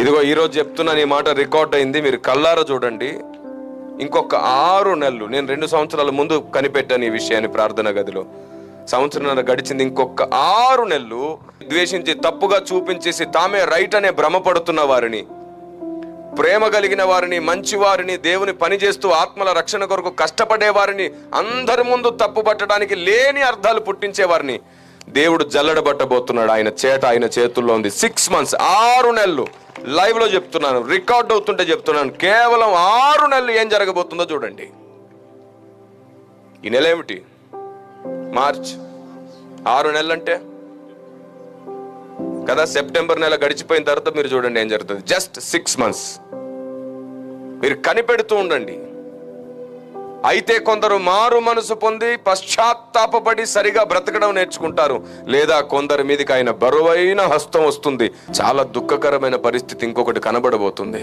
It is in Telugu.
ఇదిగో ఈరోజు చెప్తున్నాను, ఈ మాట రికార్డ్ అయింది, మీరు కళ్ళారా చూడండి. ఇంకొక 6 నెలలు, నేను 2 సంవత్సరాల ముందు కనిపెట్టాను ఈ విషయాన్ని ప్రార్థన గదిలో. సంవత్సరం గడిచింది. ఇంకొక 6 నెలలు ద్వేషించి, తప్పుగా చూపించేసి, తామే రైట్ అనే భ్రమపడుతున్న వారిని, ప్రేమ కలిగిన వారిని, మంచి వారిని, దేవుని పని చేస్తూ ఆత్మల రక్షణ కొరకు కష్టపడే వారిని, అందరి ముందు తప్పు పట్టడానికి లేని అర్థాలు పుట్టించే వారిని దేవుడు జల్లడబట్టబోతున్నాడు. ఆయన చేతుల్లో ఉంది. 6 months, 6 నెలలు. లైవ్ లో చెప్తున్నాను, రికార్డ్ అవుతుంటే చెప్తున్నాను. కేవలం 6 నెలలు ఏం జరగబోతుందో చూడండి. ఈ నెల ఏమిటి? మార్చ్. 6 నెలలు అంటే కదా, సెప్టెంబర్ నెల గడిచిపోయిన తర్వాత మీరు చూడండి ఏం జరుగుతుంది. జస్ట్ 6 months మీరు కనిపెడుతూ ఉండండి. అయితే కొందరు మారు మనసు పొంది పశ్చాత్తాపపడి సరిగా బ్రతకడం నేర్చుకుంటారు, లేదా కొందరి మీదకి ఆయన బరువైన హస్తం వస్తుంది. చాలా దుఃఖకరమైన పరిస్థితి ఇంకొకటి కనబడబోతుంది.